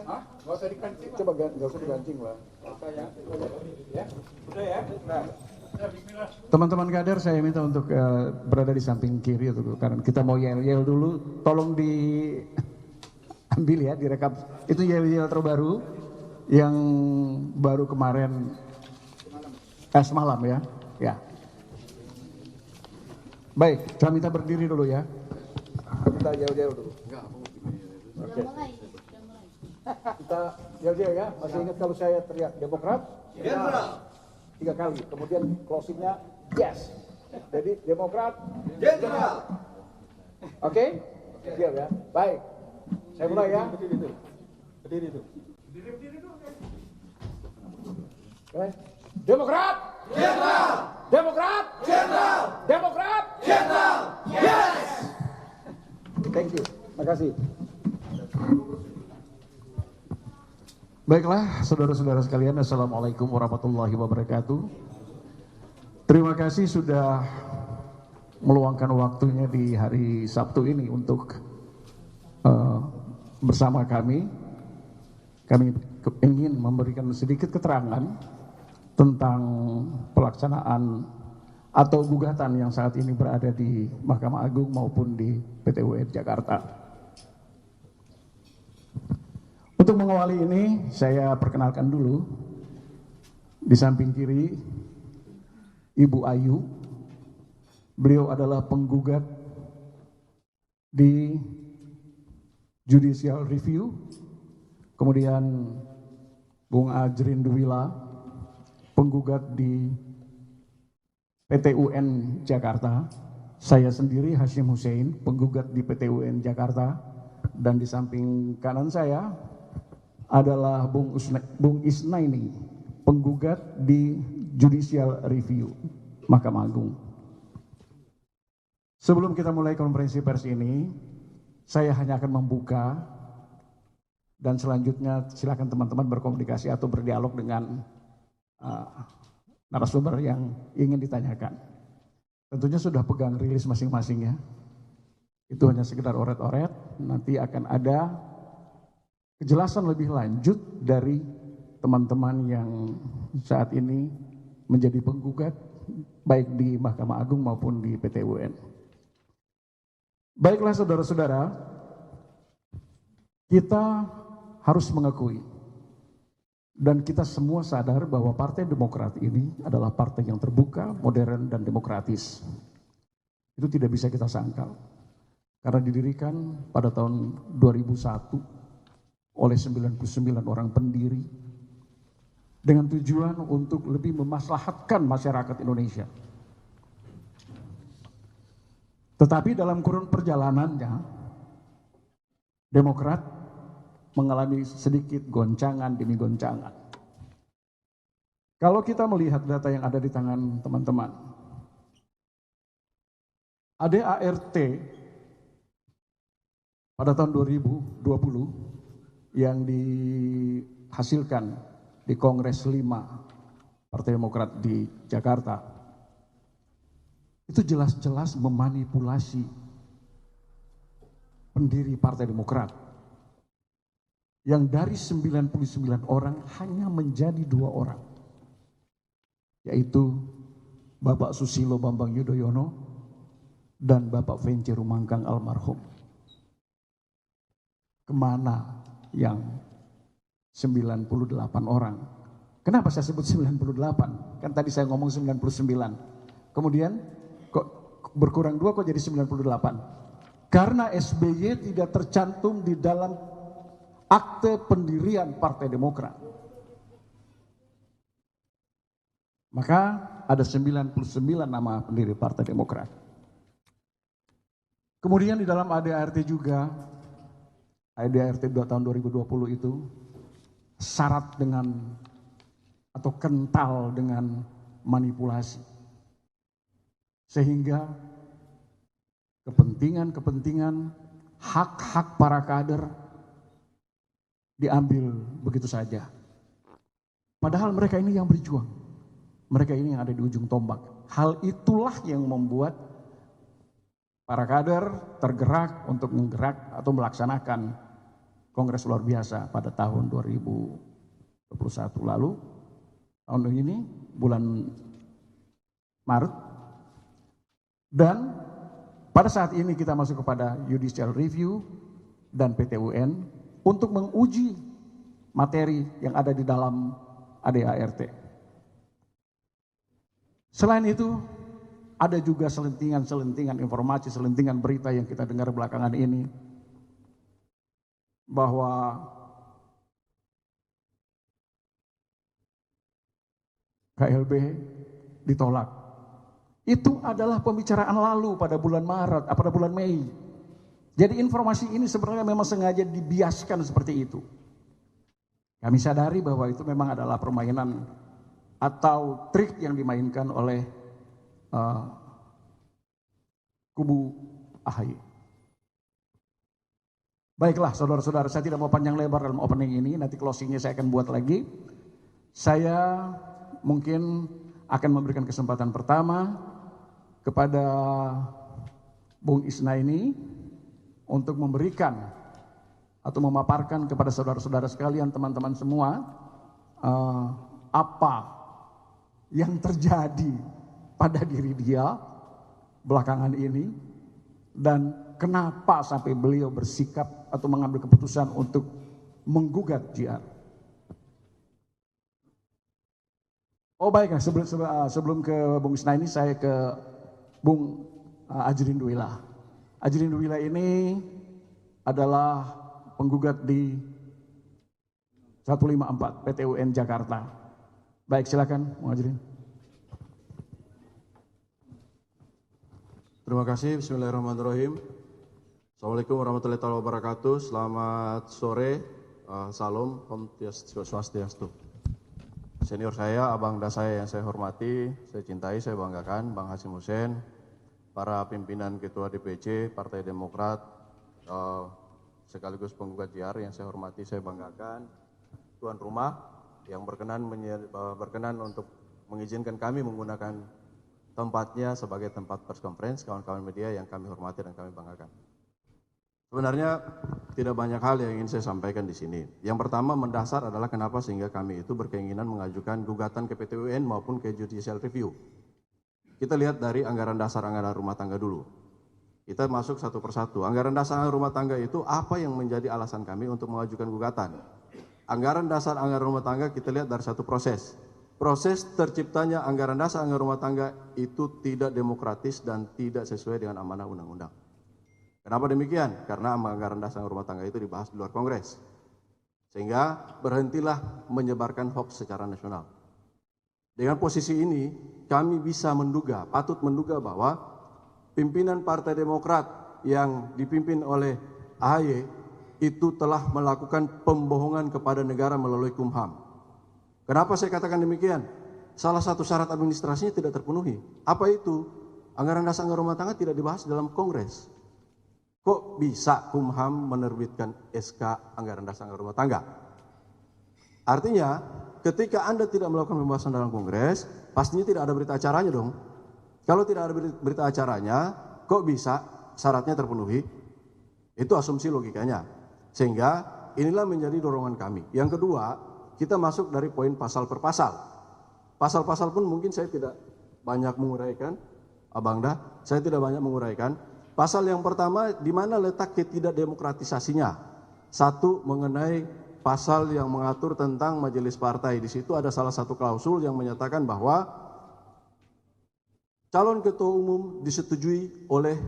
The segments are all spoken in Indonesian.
Hah? Nggak usah dikancing. Coba nggak usah digancing lah. Ya, udah ya. Nah. Teman-teman kader saya minta untuk berada di samping kiri karena kita mau yel-yel dulu. Tolong diambil ya, direkam. Itu yel-yel terbaru yang baru kemarin semalam ya. Ya. Baik, saya minta berdiri dulu ya. Kita yel-yel dulu. Oke. Kita yel-yel ya. Masih ingat kalau saya teriak Demokrat? Jenderal. 3 kali. Kemudian closingnya yes. Jadi Demokrat? Jenderal. Oke? Siap ya. Baik. Saya mulai ya. Berdiri itu. Oke. Demokrat? Jenderal. Demokrat? Jenderal. Demokrat? Jenderal. Yes. Thank you. Terima kasih. Baiklah, saudara-saudara sekalian, Assalamualaikum warahmatullahi wabarakatuh. Terima kasih sudah meluangkan waktunya di hari Sabtu ini untuk bersama kami. Kami ingin memberikan sedikit keterangan tentang pelaksanaan atau gugatan yang saat ini berada di Mahkamah Agung maupun di PT UN Jakarta. Untuk mengawali ini, saya perkenalkan dulu. Di samping kiri, Ibu Ayu. Beliau adalah penggugat di Judicial Review. Kemudian Bung Ajrin Duwila, penggugat di PT UN Jakarta. Saya sendiri Hashim Hussein, penggugat di PT UN Jakarta. Dan di samping kanan saya adalah Bung Isnaini, penggugat di Judicial Review Mahkamah Agung. Sebelum kita mulai konferensi pers ini, saya hanya akan membuka dan selanjutnya silakan teman-teman berkomunikasi atau berdialog dengan narasumber yang ingin ditanyakan. Tentunya sudah pegang rilis masing-masing ya. Itu hanya sekedar oret-oret, nanti akan ada kejelasan lebih lanjut dari teman-teman yang saat ini menjadi penggugat baik di Mahkamah Agung maupun di PT UN. Baiklah saudara-saudara, kita harus mengakui dan kita semua sadar bahwa Partai Demokrat ini adalah partai yang terbuka, modern, dan demokratis. Itu tidak bisa kita sangkal karena didirikan pada tahun 2001 oleh 99 orang pendiri dengan tujuan untuk lebih memaslahatkan masyarakat Indonesia. Tetapi dalam kurun perjalanannya, Demokrat mengalami sedikit goncangan demi goncangan. Kalau kita melihat data yang ada di tangan teman-teman, ADART pada tahun 2020 yang dihasilkan di Kongres 5 Partai Demokrat di Jakarta, itu jelas-jelas memanipulasi pendiri Partai Demokrat yang dari 99 orang hanya menjadi 2 orang, yaitu Bapak Susilo Bambang Yudhoyono dan Bapak Vence Rumangkang almarhum. Kemana yang 98 orang? Kenapa saya sebut 98? Kan tadi saya ngomong 99. Kemudian kok berkurang 2 kok jadi 98? Karena SBY tidak tercantum di dalam akte pendirian Partai Demokrat. Maka ada 99 nama pendiri Partai Demokrat. Kemudian di dalam ADART juga, ADART tahun 2020 itu syarat dengan atau kental dengan manipulasi. Sehingga kepentingan-kepentingan, hak-hak para kader diambil begitu saja. Padahal mereka ini yang berjuang. Mereka ini yang ada di ujung tombak. Hal itulah yang membuat para kader tergerak untuk menggerak atau melaksanakan kongres luar biasa pada tahun 2021 lalu. Tahun ini bulan Maret, dan pada saat ini kita masuk kepada judicial review dan PT UN untuk menguji materi yang ada di dalam ADART. Selain itu, ada juga selentingan informasi, selentingan berita yang kita dengar belakangan ini bahwa KLB ditolak. Itu adalah pembicaraan lalu pada bulan Maret, pada bulan Mei. Jadi informasi ini sebenarnya memang sengaja dibiaskan seperti itu. Kami sadari bahwa itu memang adalah permainan atau trik yang dimainkan oleh kubu AHY. Baiklah saudara-saudara, saya tidak mau panjang lebar dalam opening ini, nanti closingnya saya akan buat lagi. Saya mungkin akan memberikan kesempatan pertama kepada Bung Isna ini untuk memberikan atau memaparkan kepada saudara-saudara sekalian, teman-teman semua, apa yang terjadi pada diri dia belakangan ini dan kenapa sampai beliau bersikap atau mengambil keputusan untuk menggugat JR. Oh baik, sebelum ke Bung Isna ini saya ke Bung Ajrin Duwila. Ajrin Duwila ini adalah penggugat di 154 PT UN Jakarta. Baik, silakan Bung Ajrin. Terima kasih, bismillahirrahmanirrahim. Assalamualaikum warahmatullahi wabarakatuh. Selamat sore, salam, om swastiastu. Senior saya, abangda saya yang saya hormati, saya cintai, saya banggakan, Bang Hasyim Hussein, para pimpinan Ketua DPC Partai Demokrat, sekaligus penggugat JR yang saya hormati, saya banggakan, tuan rumah yang berkenan untuk mengizinkan kami menggunakan tempatnya sebagai tempat press conference, kawan-kawan media yang kami hormati dan kami banggakan. Sebenarnya tidak banyak hal yang ingin saya sampaikan di sini. Yang pertama mendasar adalah kenapa sehingga kami itu berkeinginan mengajukan gugatan ke PT UN maupun ke judicial review. Kita lihat dari anggaran dasar anggaran rumah tangga dulu. Kita masuk satu persatu. Anggaran dasar anggaran rumah tangga itu apa yang menjadi alasan kami untuk mengajukan gugatan? Anggaran dasar anggaran rumah tangga kita lihat dari satu proses. Proses terciptanya anggaran dasar anggaran rumah tangga itu tidak demokratis dan tidak sesuai dengan amanah undang-undang. Kenapa demikian? Karena anggaran dasar rumah tangga itu dibahas di luar Kongres. Sehingga berhentilah menyebarkan hoax secara nasional. Dengan posisi ini, kami bisa menduga, patut menduga bahwa pimpinan Partai Demokrat yang dipimpin oleh AHY itu telah melakukan pembohongan kepada negara melalui Kumham. Kenapa saya katakan demikian? Salah satu syarat administrasinya tidak terpenuhi. Apa itu? Anggaran dasar anggaran rumah tangga tidak dibahas dalam Kongres. Kok bisa Kumham menerbitkan SK anggaran dasar anggaran rumah tangga? Artinya, ketika Anda tidak melakukan pembahasan dalam Kongres, pastinya tidak ada berita acaranya dong. Kalau tidak ada berita acaranya, kok bisa syaratnya terpenuhi? Itu asumsi logikanya. Sehingga inilah menjadi dorongan kami. Yang kedua, kita masuk dari poin pasal per pasal. Pasal-pasal pun mungkin saya tidak banyak menguraikan, Abangda, saya tidak banyak menguraikan. Pasal yang pertama, di mana letak ketidakdemokratisasinya? Satu, mengenai pasal yang mengatur tentang majelis partai. Di situ ada salah satu klausul yang menyatakan bahwa calon ketua umum disetujui oleh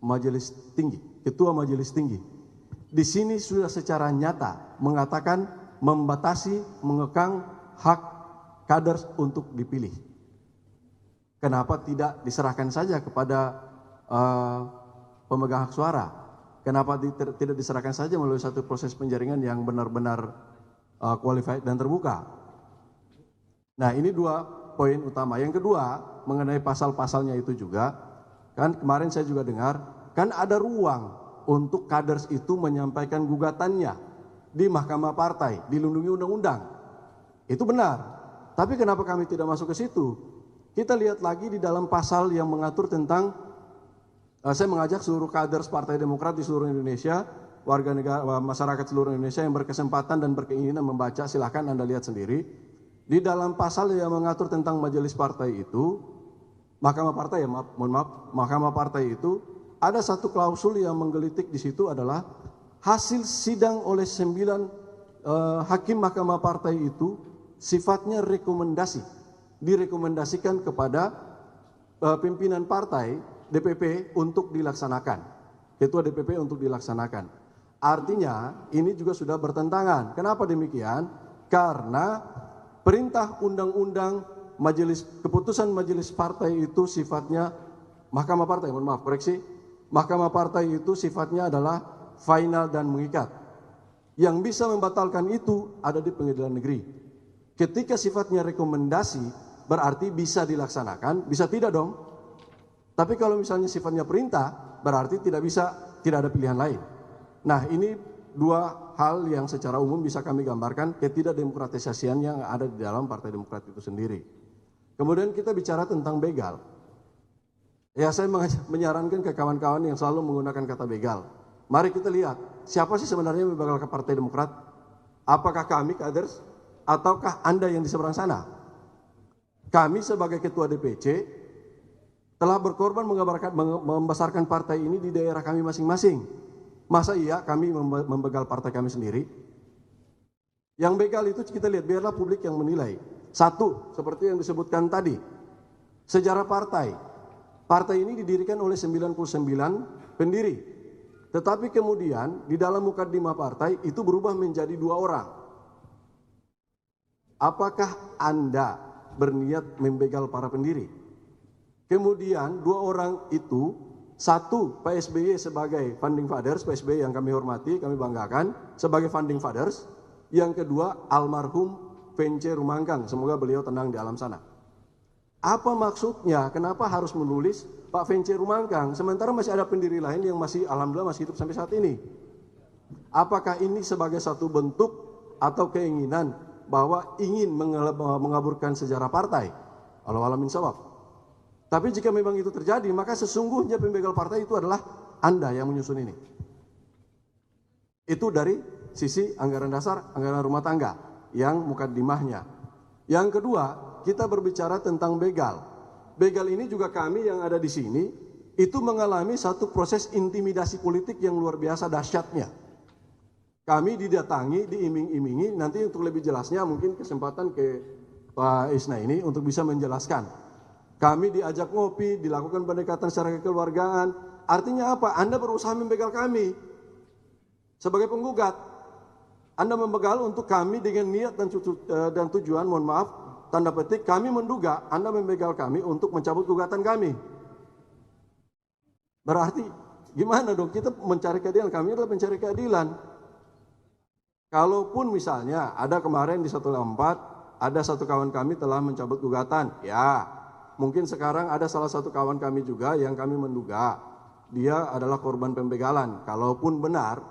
majelis tinggi, ketua majelis tinggi. Di sini sudah secara nyata mengatakan membatasi, mengekang hak kader untuk dipilih. Kenapa tidak diserahkan saja kepada pemegang hak suara? Kenapa tidak diserahkan saja melalui satu proses penjaringan yang benar-benar qualified dan terbuka? Nah, ini dua poin utama. Yang kedua, mengenai pasal-pasalnya itu juga, kan kemarin saya juga dengar, kan ada ruang untuk kader itu menyampaikan gugatannya di Mahkamah Partai, dilindungi undang-undang. Itu benar. Tapi kenapa kami tidak masuk ke situ? Kita lihat lagi di dalam pasal yang mengatur tentang saya mengajak seluruh kader Partai Demokrat di seluruh Indonesia warga negara masyarakat seluruh Indonesia yang berkesempatan dan berkeinginan membaca, silahkan Anda lihat sendiri. Di dalam pasal yang mengatur tentang majelis partai itu, Mahkamah Partai ya, Mahkamah Partai itu ada satu klausul yang menggelitik di situ adalah hasil sidang oleh 9 hakim Mahkamah Partai itu sifatnya rekomendasi, direkomendasikan kepada pimpinan partai DPP untuk dilaksanakan, ketua DPP untuk dilaksanakan. Artinya ini juga sudah bertentangan. Kenapa demikian? Karena perintah undang-undang keputusan majelis partai itu sifatnya Mahkamah Partai, Mahkamah Partai itu sifatnya adalah final dan mengikat. Yang bisa membatalkan itu ada di pengadilan negeri. Ketika sifatnya rekomendasi berarti bisa dilaksanakan, bisa tidak dong. Tapi kalau misalnya sifatnya perintah berarti tidak ada pilihan lain. Nah, ini dua hal yang secara umum bisa kami gambarkan ketidakdemokratisasian yang ada di dalam Partai Demokrat itu sendiri. Kemudian kita bicara tentang begal. Ya, saya menyarankan ke kawan-kawan yang selalu menggunakan kata begal. Mari kita lihat, siapa sih sebenarnya yang membegal ke Partai Demokrat? Apakah kami kaders ataukah Anda yang di seberang sana? Kami sebagai ketua DPC telah berkorban membesarkan partai ini di daerah kami masing-masing. Masa iya kami membegal partai kami sendiri? Yang begal itu kita lihat, biarlah publik yang menilai. Satu, seperti yang disebutkan tadi, sejarah partai. Partai ini didirikan oleh 99 pendiri. Tetapi kemudian di dalam mukadimah partai itu berubah menjadi 2 orang. Apakah Anda berniat membegal para pendiri? Kemudian 2 orang itu, satu Pak SBY sebagai founding fathers, Pak SBY yang kami hormati, kami banggakan sebagai founding fathers. Yang kedua almarhum Vence Rumangkang, semoga beliau tenang di alam sana. Apa maksudnya? Kenapa harus menulis Pak Vence Rumangkang sementara masih ada pendiri lain yang masih alhamdulillah masih hidup sampai saat ini? Apakah ini sebagai satu bentuk atau keinginan bahwa ingin mengaburkan sejarah partai? Walau alam insawab. Tapi jika memang itu terjadi, maka sesungguhnya pembegal partai itu adalah Anda yang menyusun ini. Itu dari sisi anggaran dasar, anggaran rumah tangga yang mukadimahnya. Yang kedua, kita berbicara tentang begal. Begal ini juga kami yang ada di sini itu mengalami satu proses intimidasi politik yang luar biasa dahsyatnya. Kami didatangi, diiming-imingi, nanti untuk lebih jelasnya mungkin kesempatan ke Pak Isna ini untuk bisa menjelaskan. Kami diajak ngopi, dilakukan pendekatan secara kekeluargaan. Artinya apa? Anda berusaha membegal kami. Sebagai penggugat, Anda membegal untuk kami dengan niat dan tujuan, mohon maaf, tanda petik, kami menduga Anda membegal kami untuk mencabut gugatan kami. Berarti gimana dong? Kita mencari keadilan, kami adalah pencari keadilan. Kalaupun misalnya ada kemarin di 104, ada satu kawan kami telah mencabut gugatan, ya mungkin sekarang ada salah satu kawan kami juga yang kami menduga dia adalah korban pembegalan. Kalaupun benar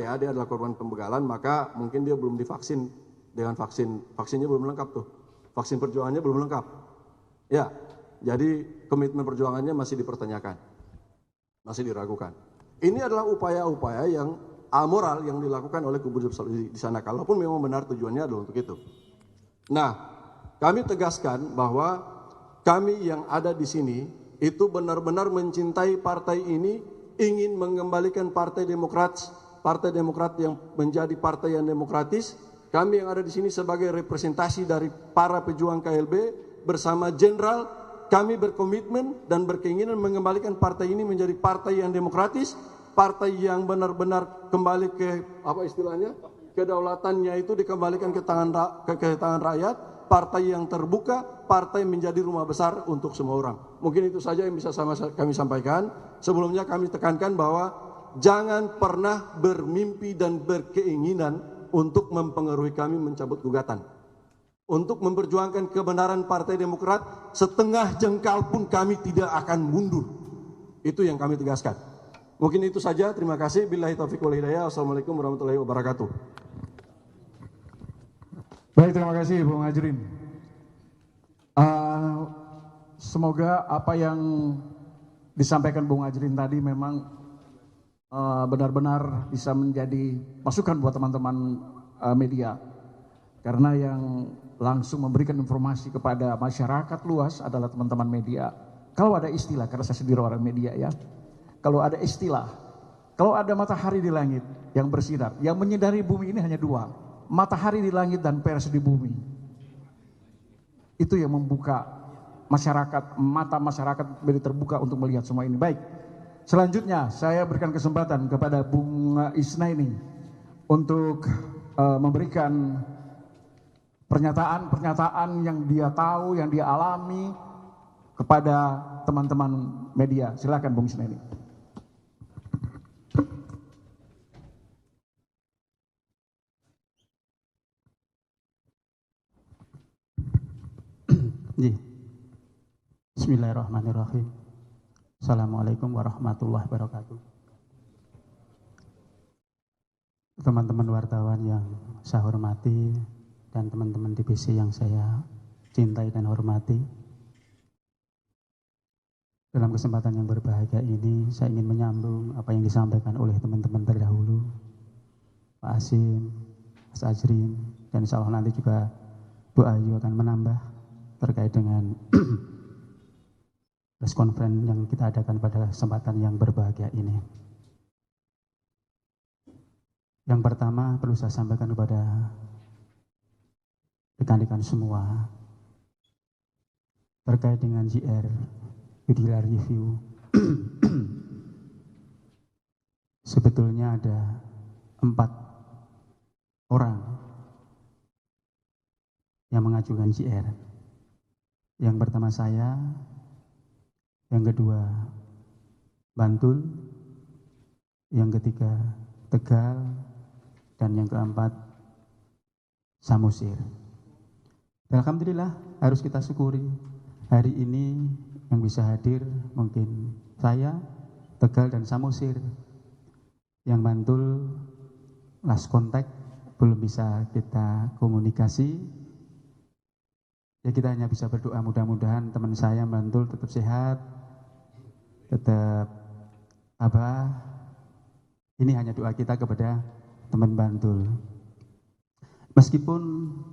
ya dia adalah korban pembegalan, maka mungkin dia belum divaksin dengan vaksinnya belum lengkap tuh, vaksin perjuangannya belum lengkap. Ya, jadi komitmen perjuangannya masih dipertanyakan, masih diragukan. Ini adalah upaya-upaya yang amoral yang dilakukan oleh kubu di sana. Kalaupun memang benar tujuannya adalah untuk itu. Nah, kami tegaskan bahwa kami yang ada di sini itu benar-benar mencintai partai ini, ingin mengembalikan Partai Demokrat yang menjadi partai yang demokratis. Kami yang ada di sini sebagai representasi dari para pejuang KLB bersama Jenderal, kami berkomitmen dan berkeinginan mengembalikan partai ini menjadi partai yang demokratis, partai yang benar-benar kembali ke apa istilahnya, kedaulatannya itu dikembalikan ke tangan rakyat, partai yang terbuka, partai menjadi rumah besar untuk semua orang. Mungkin itu saja yang bisa kami sampaikan. Sebelumnya kami tekankan bahwa jangan pernah bermimpi dan berkeinginan untuk mempengaruhi kami mencabut gugatan. Untuk memperjuangkan kebenaran Partai Demokrat, setengah jengkal pun kami tidak akan mundur. Itu yang kami tegaskan. Mungkin itu saja, terima kasih. Billahi taufiq wal hidayah. Wassalamualaikum warahmatullahi wabarakatuh. Baik, terima kasih Bung Ajrin. Semoga apa yang disampaikan Bung Ajrin tadi memang benar-benar bisa menjadi masukan buat teman-teman media. Karena yang langsung memberikan informasi kepada masyarakat luas adalah teman-teman media. Kalau ada istilah, karena saya sendiri orang media ya, kalau ada istilah, kalau ada matahari di langit yang bersinar, yang menyinari bumi ini hanya dua, matahari di langit dan pers di bumi. Itu yang membuka masyarakat, mata masyarakat menjadi terbuka untuk melihat semua ini. Baik, selanjutnya saya berikan kesempatan kepada Bung Isnaini untuk memberikan pernyataan-pernyataan yang dia tahu, yang dia alami kepada teman-teman media. Silakan Bung Isnaini. Bismillahirrahmanirrahim. Assalamualaikum warahmatullahi wabarakatuh. Teman-teman wartawan yang saya hormati dan teman-teman DPC yang saya cintai dan hormati. Dalam kesempatan yang berbahagia ini, saya ingin menyambung apa yang disampaikan oleh teman-teman terdahulu, Pak Asim, Mas Ajrin, dan insya Allah nanti juga Bu Ayu akan menambah terkait dengan press conference yang kita adakan pada kesempatan yang berbahagia ini. Yang pertama perlu saya sampaikan kepada rekan-rekan semua terkait dengan JR Judicial Review. Sebetulnya ada 4 orang yang mengajukan JR. Yang pertama saya, yang kedua Bantul, yang ketiga Tegal, dan yang keempat Samosir. Dan alhamdulillah harus kita syukuri hari ini yang bisa hadir mungkin saya, Tegal, dan Samosir. Yang Bantul last contact belum bisa kita komunikasi. Ya kita hanya bisa berdoa mudah-mudahan teman saya Bantul tetap sehat, tetap ini hanya doa kita kepada teman Bantul. Meskipun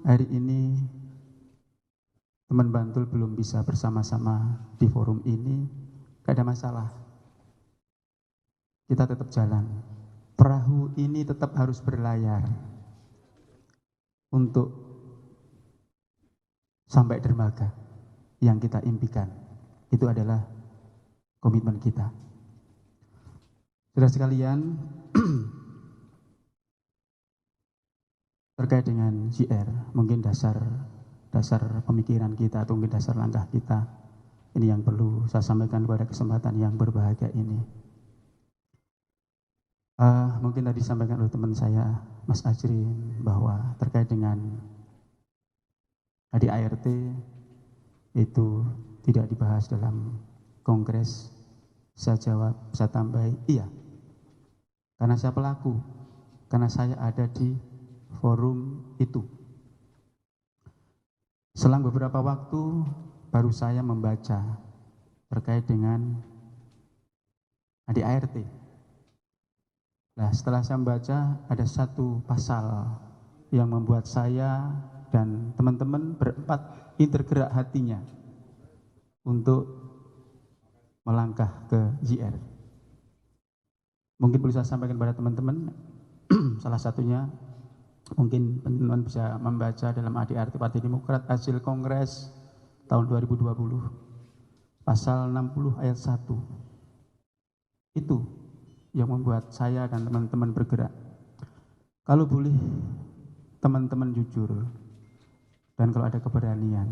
hari ini teman Bantul belum bisa bersama-sama di forum ini, gak ada masalah. Kita tetap jalan. Perahu ini tetap harus berlayar untuk sampai dermaga yang kita impikan. Itu adalah komitmen kita. Saudara sekalian, terkait dengan JR, mungkin dasar pemikiran kita atau mungkin dasar langkah kita, ini yang perlu saya sampaikan pada kesempatan yang berbahagia ini. Mungkin tadi disampaikan oleh teman saya, Mas Ajrin, bahwa terkait dengan ADART itu tidak dibahas dalam kongres. Saya jawab, saya tambahi, iya. Karena saya pelaku, karena saya ada di forum itu. Selang beberapa waktu baru saya membaca terkait dengan ADART. Nah, setelah saya membaca ada satu pasal yang membuat saya dan teman-teman berempat tergerak hatinya untuk melangkah ke JR. Mungkin perlu saya sampaikan kepada teman-teman, salah satunya mungkin teman-teman bisa membaca dalam ADART Partai Demokrat hasil Kongres tahun 2020, pasal 60 ayat 1. Itu yang membuat saya dan teman-teman bergerak. Kalau boleh teman-teman jujur, dan kalau ada keberanian,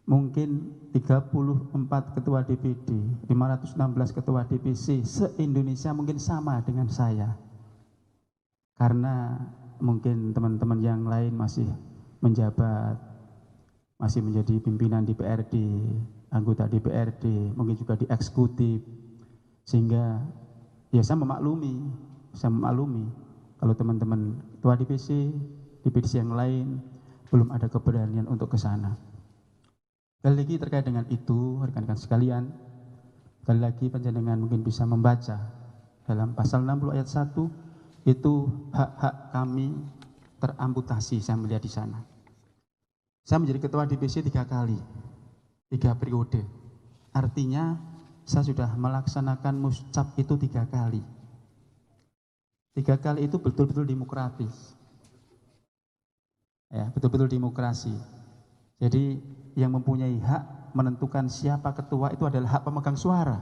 mungkin 34 ketua DPD, 516 ketua DPC se-Indonesia mungkin sama dengan saya. Karena mungkin teman-teman yang lain masih menjabat, masih menjadi pimpinan DPRD, anggota DPRD, mungkin juga di eksekutif. Sehingga ya saya memaklumi kalau teman-teman ketua DPC yang lain belum ada keberanian untuk ke sana. Sekali lagi terkait dengan itu, rekan-rekan sekalian, sekali lagi panjenengan mungkin bisa membaca dalam pasal 60 ayat 1 itu hak-hak kami teramputasi, saya melihat di sana. Saya menjadi ketua DPC 3 kali, 3 periode. Artinya saya sudah melaksanakan muscap itu 3 kali. 3 kali itu betul-betul demokratis. Ya, betul-betul demokrasi. Jadi yang mempunyai hak menentukan siapa ketua itu adalah hak pemegang suara.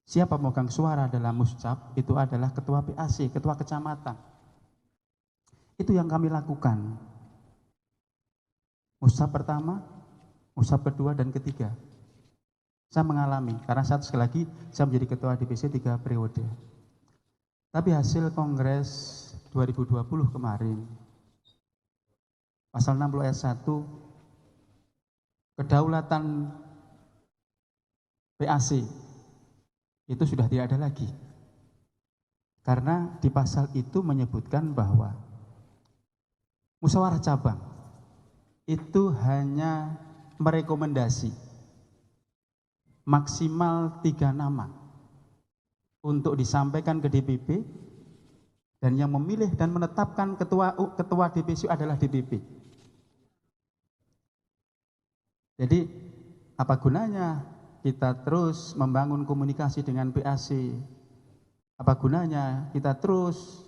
Siapa pemegang suara dalam muscap itu adalah ketua PAC, ketua kecamatan. Itu yang kami lakukan. Muscap pertama, muscap kedua dan ketiga. Saya mengalami, karena sekali lagi saya menjadi ketua DPC 3 periode. Tapi hasil Kongres 2020 kemarin, pasal 60 ayat 1, kedaulatan PAC itu sudah tidak ada lagi. Karena di pasal itu menyebutkan bahwa musyawarah cabang itu hanya merekomendasi maksimal 3 nama untuk disampaikan ke DPP, dan yang memilih dan menetapkan ketua DPC adalah DPP. Jadi apa gunanya kita terus membangun komunikasi dengan PAC? Apa gunanya kita terus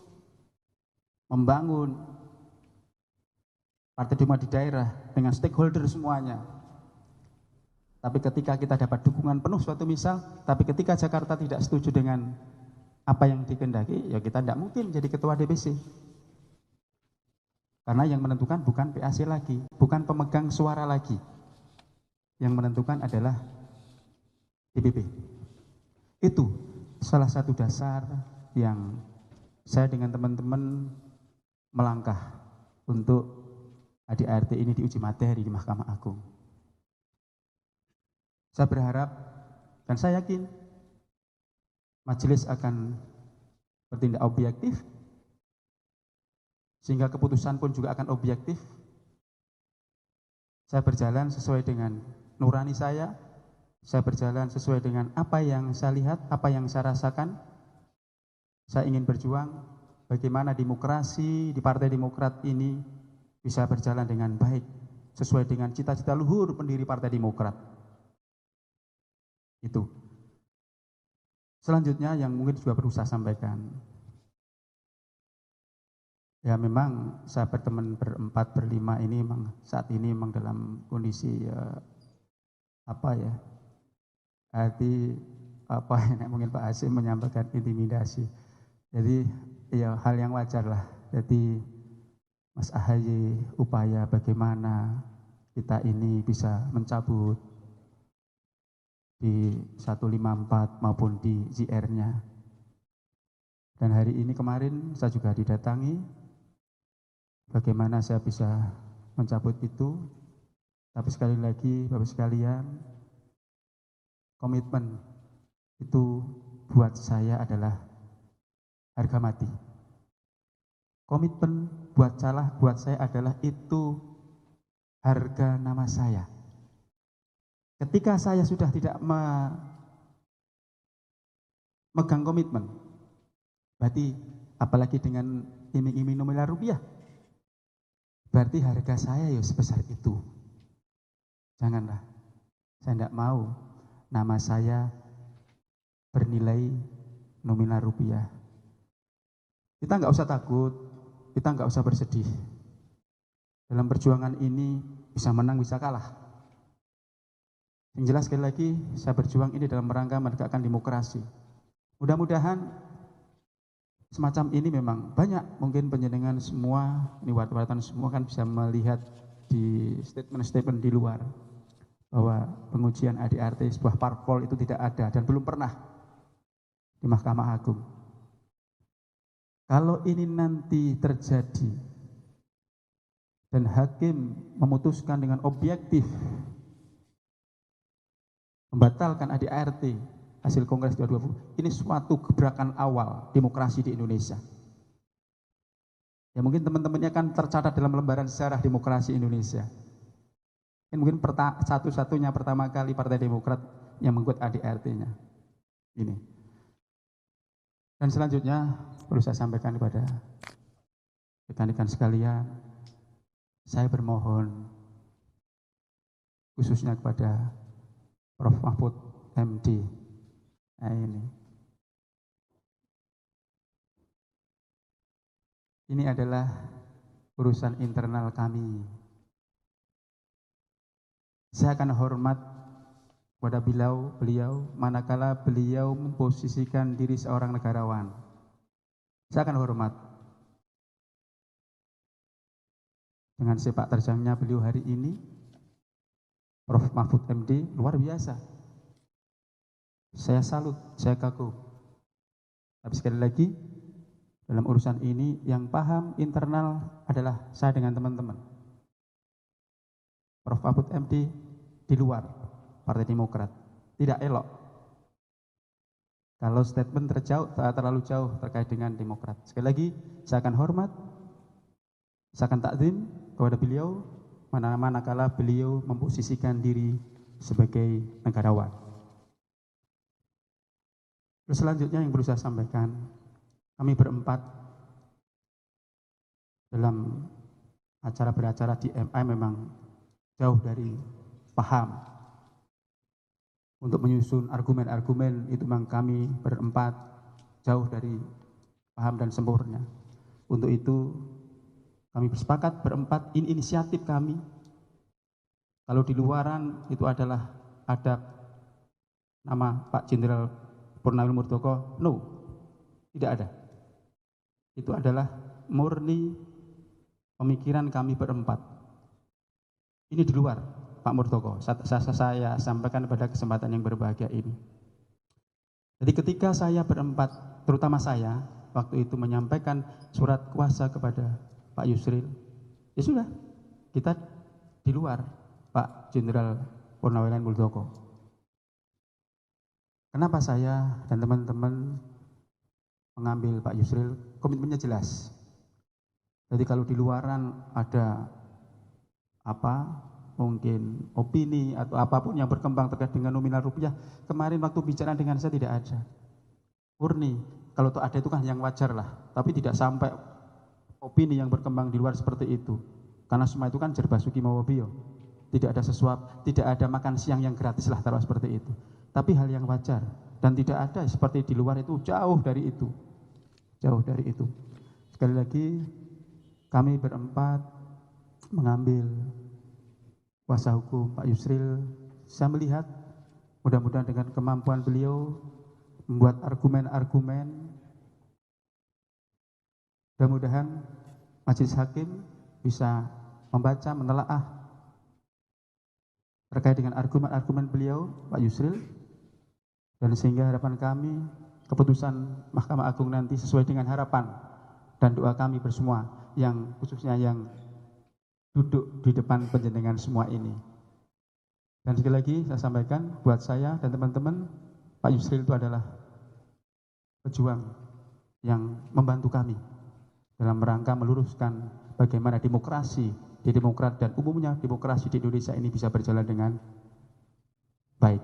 membangun Partai Demokrat di daerah dengan stakeholder semuanya? Tapi ketika kita dapat dukungan penuh suatu misal, tapi ketika Jakarta tidak setuju dengan apa yang dikehendaki, ya kita tidak mungkin jadi ketua DPC. Karena yang menentukan bukan PAC lagi, bukan pemegang suara lagi. Yang menentukan adalah DPP. Itu salah satu dasar yang saya dengan teman-teman melangkah untuk ADART ini diuji materi di Mahkamah Agung. Saya berharap dan saya yakin majelis akan bertindak objektif, sehingga keputusan pun juga akan objektif. Saya berjalan sesuai dengan nurani saya berjalan sesuai dengan apa yang saya lihat, apa yang saya rasakan. Saya ingin berjuang bagaimana demokrasi di Partai Demokrat ini bisa berjalan dengan baik, sesuai dengan cita-cita luhur pendiri Partai Demokrat. Itu. Selanjutnya yang mungkin juga perlu saya sampaikan. Ya memang saya berteman berempat, berlima ini memang saat ini memang dalam kondisi mungkin Pak Hasim menyampaikan intimidasi. Jadi ya hal yang wajar lah. Jadi Mas AHY upaya bagaimana kita ini bisa mencabut di 154 maupun di JR-nya. Dan hari ini kemarin saya juga didatangi bagaimana saya bisa mencabut itu. Tapi sekali lagi Bapak sekalian, komitmen itu buat saya adalah harga mati. Komitmen buat saya adalah itu harga nama saya. Ketika saya sudah tidak memegang komitmen, berarti apalagi dengan iming-iming nominal rupiah, berarti harga saya ya sebesar itu. Janganlah, saya tidak mau nama saya bernilai nominal rupiah. Kita nggak usah takut, kita nggak usah bersedih. Dalam perjuangan ini bisa menang, bisa kalah. Yang jelas sekali lagi, saya berjuang ini dalam rangka menegakkan demokrasi. Mudah-mudahan semacam ini memang banyak, mungkin penjenengan semua, ini wartawan semua kan bisa melihat di statement-statement di luar bahwa pengujian ADART sebuah parpol itu tidak ada dan belum pernah di Mahkamah Agung. Kalau ini nanti terjadi dan hakim memutuskan dengan objektif membatalkan ADART hasil Kongres 2020, ini suatu gebrakan awal demokrasi di Indonesia. Ya mungkin teman-temannya kan tercatat dalam lembaran sejarah demokrasi Indonesia. Ini mungkin satu-satunya pertama kali Partai Demokrat yang mengikut ADART-nya. Ini. Dan selanjutnya perlu saya sampaikan kepada rekan-rekan sekalian, saya bermohon khususnya kepada Prof. Mahfud MD. Nah, ini adalah urusan internal kami. Saya akan hormat kepada beliau manakala beliau memposisikan diri seorang negarawan. Saya akan hormat dengan sepak terjangnya beliau hari ini. Prof. Mahfud MD luar biasa. Saya salut, saya kagum. Tapi sekali lagi, dalam urusan ini yang paham internal adalah saya dengan teman-teman. Prof. Mahfud MD di luar Partai Demokrat. Tidak elok kalau statement terlalu jauh terkait dengan Demokrat. Sekali lagi, saya akan hormat, saya akan takzim kepada beliau manakala beliau memposisikan diri sebagai negarawan. Terus selanjutnya yang perlu saya sampaikan, kami berempat dalam beracara di MI memang jauh dari paham. Untuk menyusun argumen-argumen itu memang kami berempat jauh dari paham dan sempurna. Untuk itu kami bersepakat berempat, ini inisiatif kami. Kalau di luaran itu adalah ada nama Pak Jenderal Purnawirawan Muldoko, no, tidak ada. Itu adalah murni pemikiran kami berempat. Ini di luar Pak Muldoko. Saya sampaikan pada kesempatan yang berbahagia ini. Jadi ketika saya berempat, terutama saya, waktu itu menyampaikan surat kuasa kepada Pak Yusril, ya sudah, kita di luar Pak Jenderal Purnawirawan Muldoko. Kenapa saya dan teman-teman mengambil Pak Yusril? Komitmennya jelas. Jadi kalau di luaran ada mungkin opini atau apapun yang berkembang terkait dengan nominal rupiah, kemarin waktu bicara dengan saya tidak ada. Murni, kalau ada itu kan yang wajar lah, tapi tidak sampai opini yang berkembang di luar seperti itu. Karena semua itu kan serba suki mawabio. Tidak ada sesuap, tidak ada makan siang yang gratis lah taruh seperti itu. Tapi hal yang wajar dan tidak ada seperti di luar itu, jauh dari itu. Jauh dari itu. Sekali lagi kami berempat mengambil kuasa hukum Pak Yusril. Saya melihat mudah-mudahan dengan kemampuan beliau membuat argumen-argumen, mudah-mudahan majelis hakim bisa membaca, menelaah terkait dengan argumen-argumen beliau, Pak Yusril, dan sehingga harapan kami keputusan Mahkamah Agung nanti sesuai dengan harapan dan doa kami bersama, yang khususnya yang duduk di depan panjenengan semua ini. Dan sekali lagi saya sampaikan, buat saya dan teman-teman, Pak Yusril itu adalah pejuang yang membantu kami dalam rangka meluruskan bagaimana demokrasi di Demokrat dan umumnya demokrasi di Indonesia ini bisa berjalan dengan baik.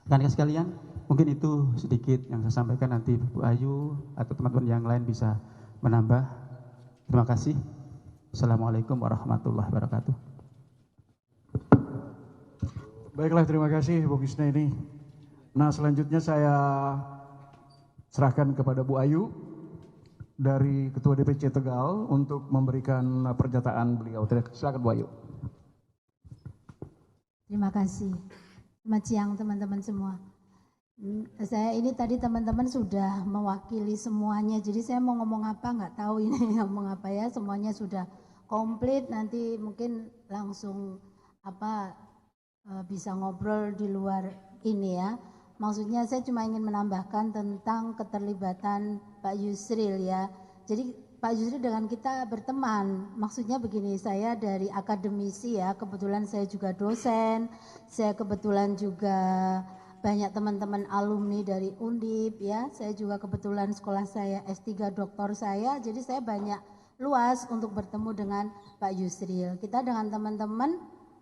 Rekan-rekan sekalian, mungkin itu sedikit yang saya sampaikan, nanti Bu Ayu atau teman-teman yang lain bisa menambah. Terima kasih. Assalamualaikum warahmatullahi wabarakatuh. Baiklah, terima kasih Bu Kisneni. Nah, selanjutnya saya serahkan kepada Bu Ayu dari Ketua DPC Tegal untuk memberikan pernyataan beliau. Silakan Bu Ayu. Terima kasih. Selamat siang teman-teman semua. Saya ini tadi teman-teman sudah mewakili semuanya, jadi saya mau ngomong apa nggak tahu ini ngomong apa ya. Semuanya sudah komplit, nanti mungkin langsung bisa ngobrol di luar ini ya. Maksudnya saya cuma ingin menambahkan tentang keterlibatan Pak Yusril ya. Jadi Pak Yusril dengan kita berteman, maksudnya begini, saya dari akademisi ya, kebetulan saya juga dosen, saya kebetulan juga banyak teman-teman alumni dari Undip ya, saya juga kebetulan sekolah saya S3 doktor saya, jadi saya banyak luas untuk bertemu dengan Pak Yusril. Kita dengan teman-teman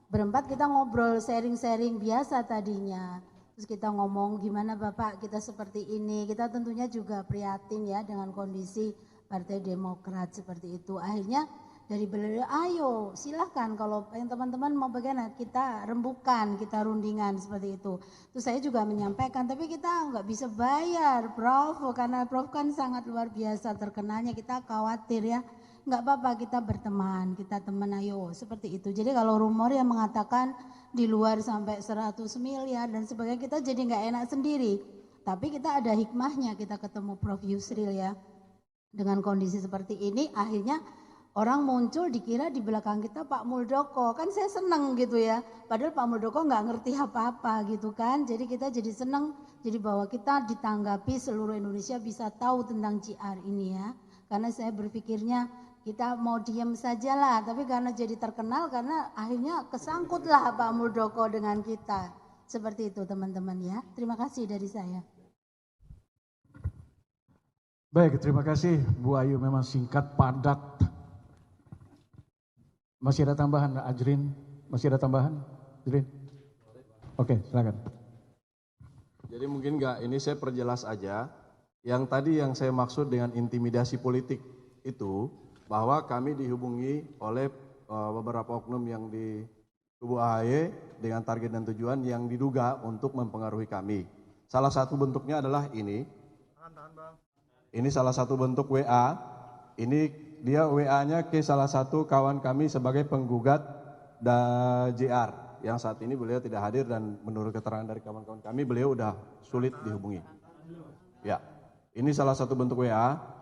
berempat kita ngobrol sharing-sharing biasa tadinya. Terus kita ngomong gimana Bapak kita seperti ini, kita tentunya juga prihatin ya dengan kondisi Partai Demokrat seperti itu. Akhirnya dari beliau, ayo silahkan kalau yang teman-teman mau bagaimana kita rembukan, kita rundingan seperti itu. Terus saya juga menyampaikan, tapi kita nggak bisa bayar Prof, karena Prof kan sangat luar biasa terkenalnya, kita khawatir ya. Nggak apa-apa kita berteman, kita teman ayo seperti itu. Jadi kalau rumor yang mengatakan di luar sampai 100 miliar dan sebagainya kita jadi nggak enak sendiri. Tapi kita ada hikmahnya kita ketemu Prof Yusril ya. Dengan kondisi seperti ini akhirnya orang muncul dikira di belakang kita Pak Muldoko. Kan saya seneng gitu ya. Padahal Pak Muldoko nggak ngerti apa-apa gitu kan. Jadi kita jadi seneng. Jadi bahwa kita ditanggapi seluruh Indonesia bisa tahu tentang JR ini ya. Karena saya berpikirnya kita mau diem saja lah, tapi karena jadi terkenal karena akhirnya kesangkutlah Pak Muldoko dengan kita. Seperti itu teman-teman ya. Terima kasih dari saya. Baik, terima kasih Bu Ayu, memang singkat, padat. Masih ada tambahan Ajrin? Masih ada tambahan Ajrin? Oke, silakan. Jadi mungkin enggak, ini saya perjelas aja. Yang tadi yang saya maksud dengan intimidasi politik itu, bahwa kami dihubungi oleh beberapa oknum yang di kubu AHY dengan target dan tujuan yang diduga untuk mempengaruhi kami. Salah satu bentuknya adalah ini. Ini salah satu bentuk WA. Ini dia WA-nya ke salah satu kawan kami sebagai penggugat JR. Yang saat ini beliau tidak hadir dan menurut keterangan dari kawan-kawan kami beliau udah sulit dihubungi. Ya, ini salah satu bentuk WA.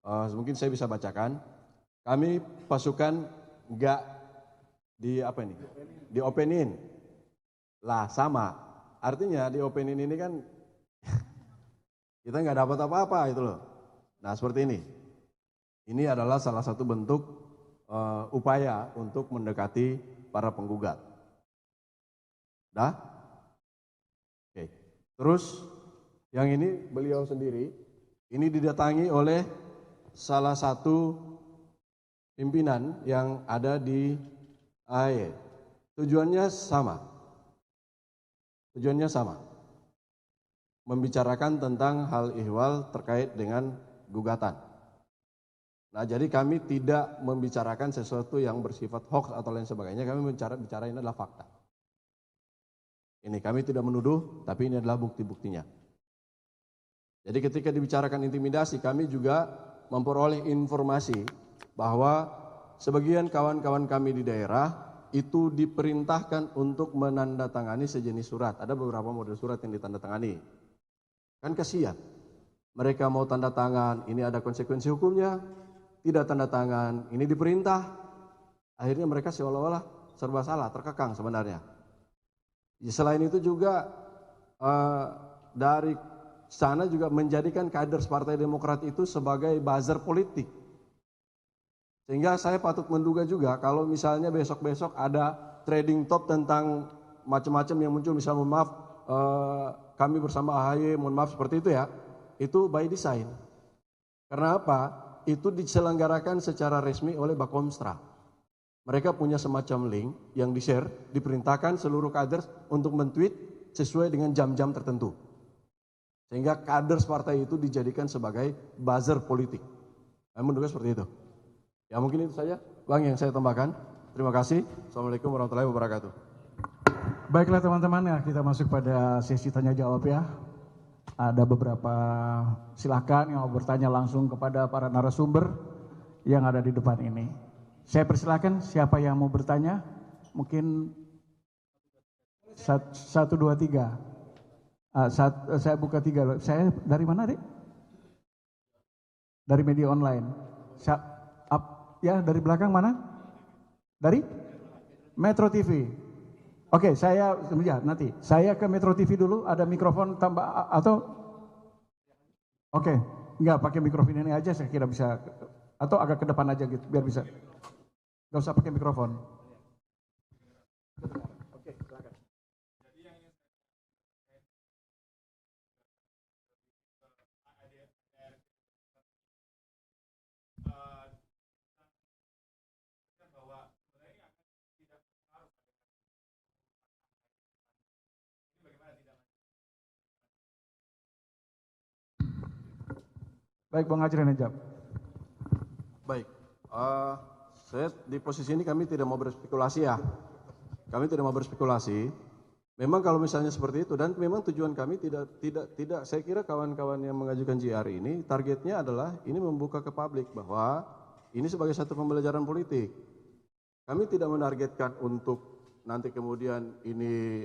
Mungkin saya bisa bacakan. Kami pasukan enggak diopenin lah, sama artinya diopenin ini kan kita nggak dapat apa-apa itu loh. Nah seperti ini adalah salah satu bentuk upaya untuk mendekati para penggugat. Dah? Oke. Terus yang ini beliau sendiri ini didatangi oleh salah satu pimpinan yang ada di AHY. Tujuannya sama. Membicarakan tentang hal ihwal terkait dengan gugatan. Nah, jadi kami tidak membicarakan sesuatu yang bersifat hoax atau lain sebagainya. Kami bicara ini adalah fakta. Ini kami tidak menuduh, tapi ini adalah bukti-buktinya. Jadi ketika dibicarakan intimidasi, kami juga memperoleh informasi bahwa sebagian kawan-kawan kami di daerah itu diperintahkan untuk menandatangani sejenis surat. Ada beberapa model surat yang ditandatangani. Kan kasihan. Mereka mau tanda tangan, ini ada konsekuensi hukumnya. Tidak tanda tangan, ini diperintah. Akhirnya mereka seolah-olah serba salah, terkekang sebenarnya. Selain itu juga dari sana juga menjadikan kader Partai Demokrat itu sebagai buzzer politik. Sehingga saya patut menduga juga kalau misalnya besok-besok ada trading top tentang macam-macam yang muncul, misalnya mohon maaf kami bersama AHY, mohon maaf seperti itu ya, itu by design. Karena apa? Itu diselenggarakan secara resmi oleh Bakomstra. Mereka punya semacam link yang di-share, diperintahkan seluruh kader untuk men-tweet sesuai dengan jam-jam tertentu. Sehingga kader partai itu dijadikan sebagai buzzer politik. Saya menduga seperti itu. Ya mungkin itu saja Bang yang saya tambahkan. Terima kasih. Assalamualaikum warahmatullahi wabarakatuh. Baiklah teman-teman, ya kita masuk pada sesi tanya jawab ya. Ada beberapa, silakan yang mau bertanya langsung kepada para narasumber yang ada di depan ini. Saya persilakan siapa yang mau bertanya. Mungkin 1, 2, 3. Saya buka 3. Saya dari mana, Dek? Dari media online. Ya, dari belakang mana? Dari Metro TV. Oke, saya ya, nanti. Saya ke Metro TV dulu, ada mikrofon tambah atau oke, enggak pakai mikrofon ini aja saya kira bisa, atau agak ke depan aja gitu biar bisa. Enggak usah pakai mikrofon. Oke, silakan. Baik, Bang Ajri Najab. Baik, saya di posisi ini kami tidak mau berspekulasi ya. Kami tidak mau berspekulasi. Memang kalau misalnya seperti itu, dan memang tujuan kami tidak. Saya kira kawan-kawan yang mengajukan JR ini targetnya adalah ini membuka ke publik bahwa ini sebagai satu pembelajaran politik. Kami tidak menargetkan untuk nanti kemudian ini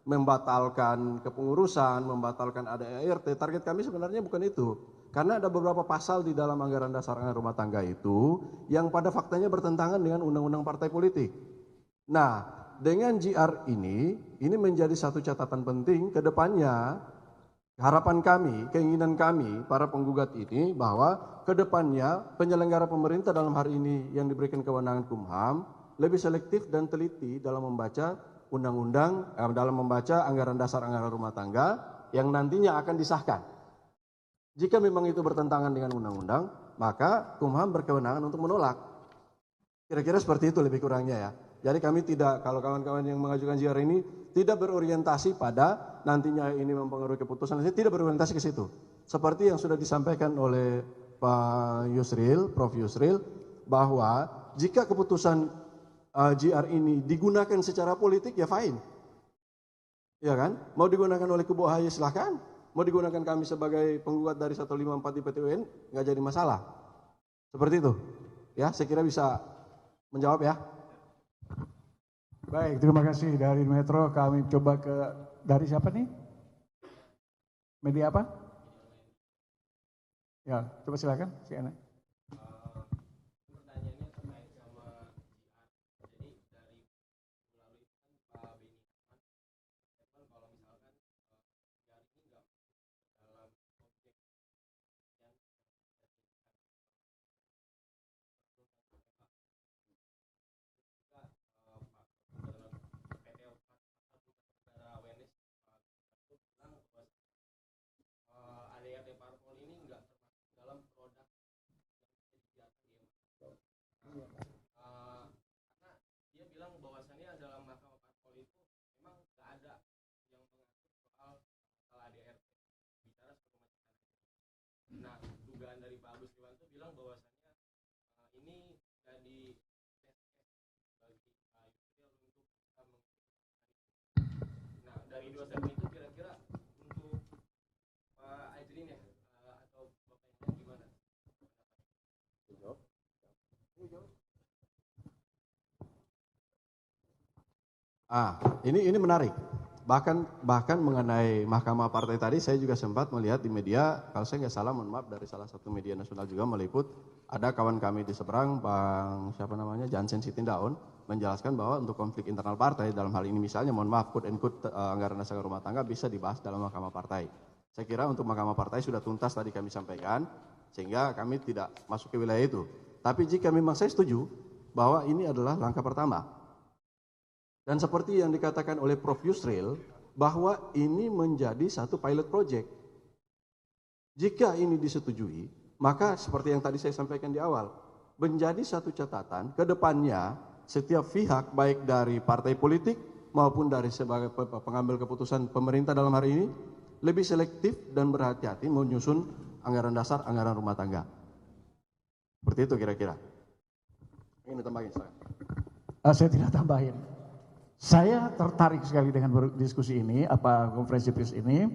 membatalkan kepengurusan, membatalkan ADART. Target kami sebenarnya bukan itu. Karena ada beberapa pasal di dalam anggaran dasar anggaran rumah tangga itu yang pada faktanya bertentangan dengan undang-undang partai politik. Nah, dengan JR ini menjadi satu catatan penting ke depannya. Harapan kami, keinginan kami, para penggugat ini bahwa ke depannya penyelenggara pemerintah dalam hari ini yang diberikan kewenangan Kumham lebih selektif dan teliti dalam membaca undang-undang, dalam membaca anggaran dasar anggaran rumah tangga yang nantinya akan disahkan. Jika memang itu bertentangan dengan undang-undang, maka Kumham berkewenangan untuk menolak. Kira-kira seperti itu lebih kurangnya ya. Jadi kami tidak, kalau kawan-kawan yang mengajukan JR ini tidak berorientasi pada nantinya ini mempengaruhi keputusan, tidak berorientasi ke situ. Seperti yang sudah disampaikan oleh Pak Yusril, Prof. Yusril, bahwa jika keputusan JR ini digunakan secara politik ya fine. Ya kan? Mau digunakan oleh kubu AHY silahkan. Mau digunakan kami sebagai penggugat dari 154 di PT UN nggak jadi masalah. Seperti itu. Ya, saya kira bisa menjawab ya. Baik, terima kasih dari Metro. Kami coba dari siapa nih? Media apa? Ya, coba silakan, CNN. Nah, dugaan dari Pak Agus Dewanto bilang bahwasannya ini jadi bagi Pak Yusril untuk nah, dari dua statement itu kira-kira untuk Pak Ajrin ya atau Bapaknya gimana? Ini menarik. Bahkan mengenai Mahkamah Partai tadi saya juga sempat melihat di media, kalau saya nggak salah, mohon maaf, dari salah satu media nasional juga meliput, ada kawan kami di seberang, Bang Jansen Sitindaun, menjelaskan bahwa untuk konflik internal partai dalam hal ini misalnya, mohon maaf, quote and quote anggaran dasar rumah tangga bisa dibahas dalam Mahkamah Partai. Saya kira untuk Mahkamah Partai sudah tuntas tadi kami sampaikan, sehingga kami tidak masuk ke wilayah itu. Tapi jika memang saya setuju bahwa ini adalah langkah pertama. Dan seperti yang dikatakan oleh Prof. Yusril, bahwa ini menjadi satu pilot project. Jika ini disetujui, maka seperti yang tadi saya sampaikan di awal, menjadi satu catatan ke depannya setiap pihak baik dari partai politik maupun dari sebagai pengambil keputusan pemerintah dalam hari ini lebih selektif dan berhati-hati menyusun anggaran dasar anggaran rumah tangga. Seperti itu kira-kira. Ingin ditambahin saya? Saya tidak tambahin. Saya tertarik sekali dengan diskusi ini, konferensi pers ini,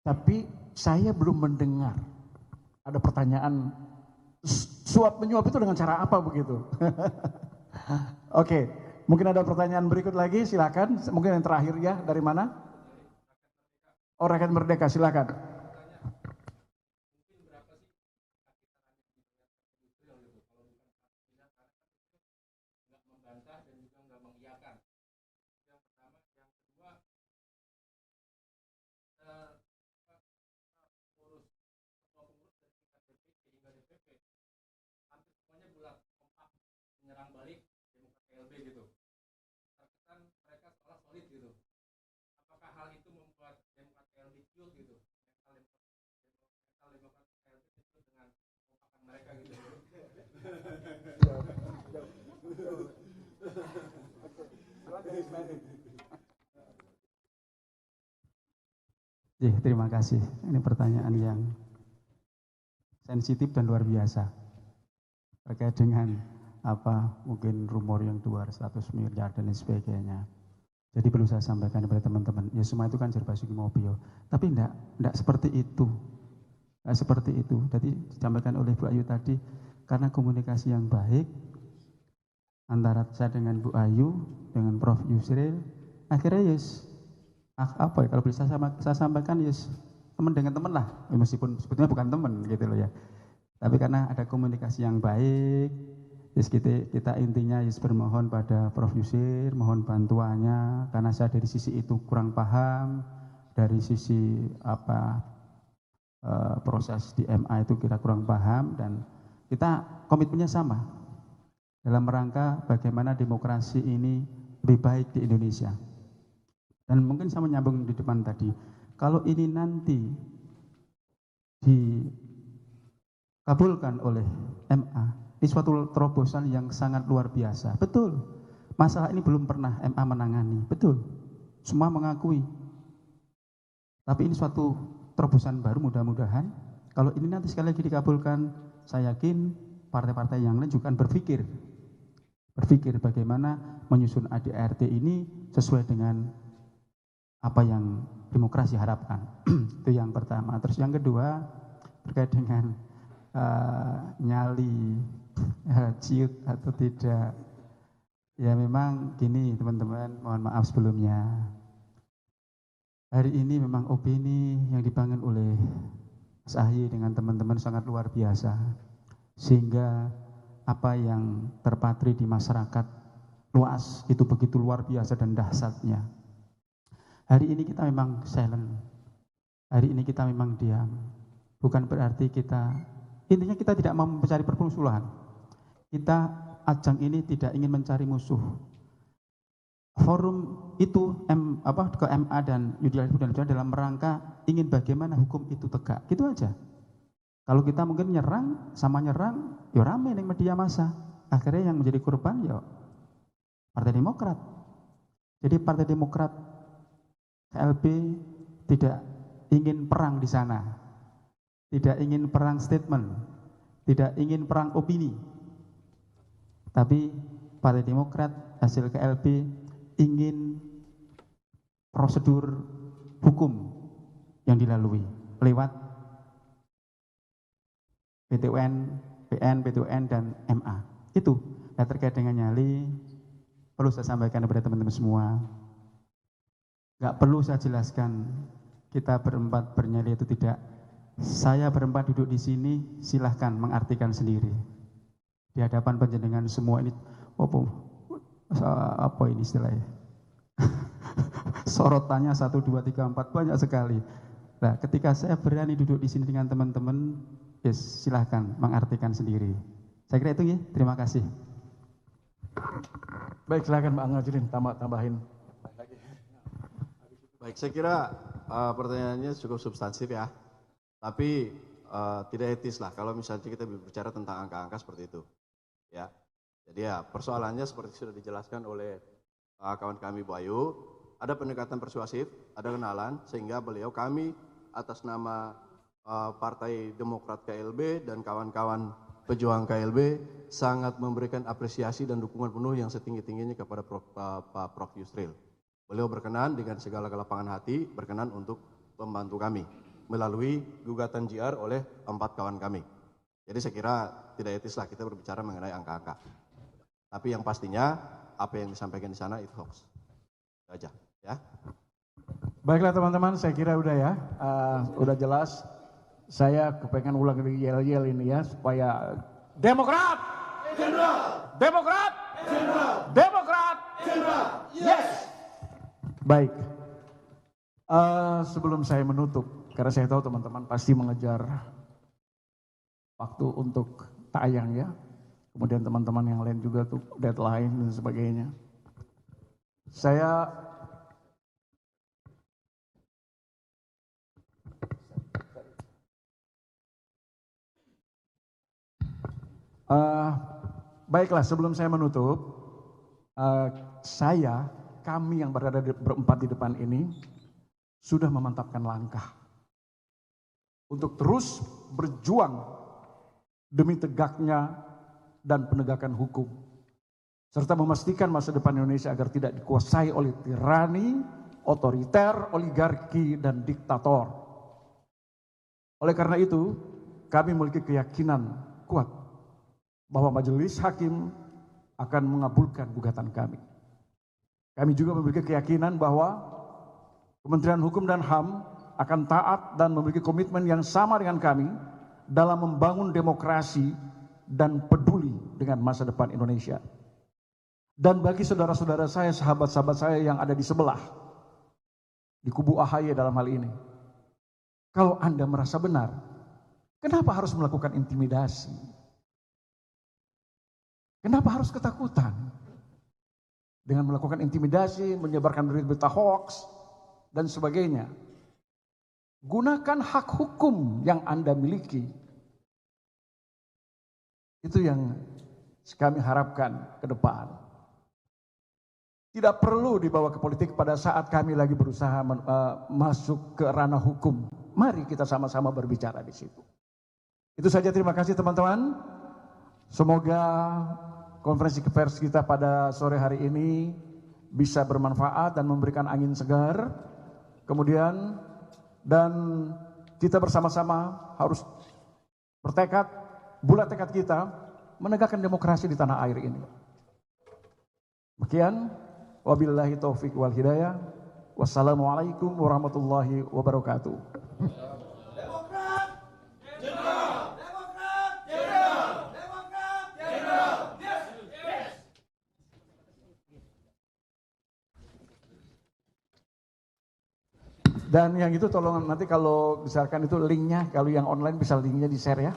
tapi saya belum mendengar ada pertanyaan suap menyuap itu dengan cara apa begitu. Oke, mungkin ada pertanyaan berikut lagi, silakan. Mungkin yang terakhir ya, dari mana? Oh, Rakyat Merdeka, silakan. Menyerang balik Demokrat KLB gitu. Terkesan mereka seolah solid gitu. Apakah hal itu membuat Demokrat KLB ciut gitu? Mental Demokrat KLB ciut dengan kompakan mereka gitu. Terima kasih. Ini pertanyaan yang sensitif dan luar biasa terkait dengan mungkin rumor yang 200 miliar dan lain sebagainya. Jadi perlu saya sampaikan kepada teman-teman, ya semua itu kan Basuki Mobio, tapi enggak seperti itu. Enggak seperti itu. Tadi disampaikan oleh Bu Ayu tadi, karena komunikasi yang baik antara saya dengan Bu Ayu, dengan Prof. Yusril, akhirnya kalau bisa saya sampaikan teman dengan teman lah, meskipun sebetulnya bukan teman gitu loh ya. Tapi karena ada komunikasi yang baik, kita intinya bermohon pada Prof. Yusril, mohon bantuannya, karena saya dari sisi itu kurang paham, dari sisi proses di MA itu kita kurang paham, dan kita komitmennya sama dalam rangka bagaimana demokrasi ini lebih baik di Indonesia. Dan mungkin saya menyambung di depan tadi, kalau ini nanti dikabulkan oleh MA, ini suatu terobosan yang sangat luar biasa. Betul, masalah ini belum pernah MA menangani, betul, semua mengakui. Tapi ini suatu terobosan baru, mudah-mudahan kalau ini nanti sekali lagi dikabulkan, saya yakin partai-partai yang lain juga akan berpikir bagaimana menyusun ADART ini sesuai dengan apa yang demokrasi harapkan. Itu yang pertama. Terus yang kedua terkait dengan nyali ciut atau tidak, ya memang gini teman-teman, mohon maaf sebelumnya, hari ini memang opini yang dibangun oleh Mas Ahy dengan teman-teman sangat luar biasa, sehingga apa yang terpatri di masyarakat luas itu begitu luar biasa dan dahsyatnya. Hari ini kita memang silent, hari ini kita memang diam, bukan berarti intinya kita tidak mau mencari permusuhan. Kita ajang ini tidak ingin mencari musuh. Forum itu ke MA dan Yudhiyah dalam rangka ingin bagaimana hukum itu tegak, gitu aja. Kalau kita mungkin nyerang, ya rame nih media massa. Akhirnya yang menjadi korban ya Partai Demokrat. Jadi Partai Demokrat KLB tidak ingin perang di sana, tidak ingin perang statement, tidak ingin perang opini. Tapi Partai Demokrat hasil KLB ingin prosedur hukum yang dilalui lewat PTUN, PN, PTUN, dan MA. Itu. Nah, terkait dengan nyali, perlu saya sampaikan kepada teman-teman semua. Gak perlu saya jelaskan, kita berempat bernyali itu tidak. Saya berempat duduk di sini, silahkan mengartikan sendiri. Di hadapan panjenengan semua ini, apa ini istilahnya? Sorotannya 1, 2, 3, 4 banyak sekali. Nah, ketika saya berani duduk di sini dengan teman-teman, silahkan mengartikan sendiri. Saya kira itu ya. Terima kasih. Baik, silakan Mbak Angga tambahin. Baik, saya kira pertanyaannya cukup substansif ya, tapi tidak etis lah kalau misalnya kita berbicara tentang angka-angka seperti itu. Ya, jadi ya persoalannya seperti sudah dijelaskan oleh kawan kami Bu Ayu, ada pendekatan persuasif, ada kenalan, sehingga kami atas nama Partai Demokrat KLB dan kawan-kawan pejuang KLB sangat memberikan apresiasi dan dukungan penuh yang setinggi-tingginya kepada Pak Prof. Yusril. Beliau berkenan dengan segala kelapangan hati, berkenan untuk membantu kami melalui gugatan JR oleh 4 kawan kami. Jadi saya kira tidak etis lah kita berbicara mengenai angka-angka. Tapi yang pastinya apa yang disampaikan di sana itu hoax. Itu aja, ya. Baiklah teman-teman, saya kira udah ya, udah jelas. Saya kepengen ulang lagi yel-yel ini ya, supaya Demokrat, Demokrat, Demokrat, yes. Baik, sebelum saya menutup, karena saya tahu teman-teman pasti mengejar waktu untuk tayang ya, kemudian teman-teman yang lain juga tuh deadline dan sebagainya. Saya baiklah, sebelum saya menutup, kami yang berada berempat di depan ini sudah memantapkan langkah untuk terus berjuang demi tegaknya dan penegakan hukum, serta memastikan masa depan Indonesia agar tidak dikuasai oleh tirani, otoriter, oligarki, dan diktator. Oleh karena itu, kami memiliki keyakinan kuat bahwa majelis hakim akan mengabulkan gugatan kami. Kami juga memiliki keyakinan bahwa Kementerian Hukum dan HAM akan taat dan memiliki komitmen yang sama dengan kami dalam membangun demokrasi dan peduli dengan masa depan Indonesia. Dan bagi saudara-saudara saya, sahabat-sahabat saya yang ada di sebelah, di kubu AHY dalam hal ini, kalau Anda merasa benar, kenapa harus melakukan intimidasi? Kenapa harus ketakutan? Dengan melakukan intimidasi, menyebarkan berita hoax, dan sebagainya. Gunakan hak hukum yang Anda miliki. Itu yang kami harapkan ke depan. Tidak perlu dibawa ke politik pada saat kami lagi berusaha masuk ke ranah hukum. Mari kita sama-sama berbicara di situ. Itu saja, terima kasih teman-teman. Semoga konferensi pers kita pada sore hari ini bisa bermanfaat dan memberikan angin segar. Kemudian dan kita bersama-sama harus bertekad, bulat tekad kita menegakkan demokrasi di tanah air ini. Demikian, wabillahi taufik wal hidayah. Wassalamualaikum warahmatullahi wabarakatuh. Dan yang itu tolong nanti kalau misalkan itu linknya, kalau yang online bisa linknya di share ya.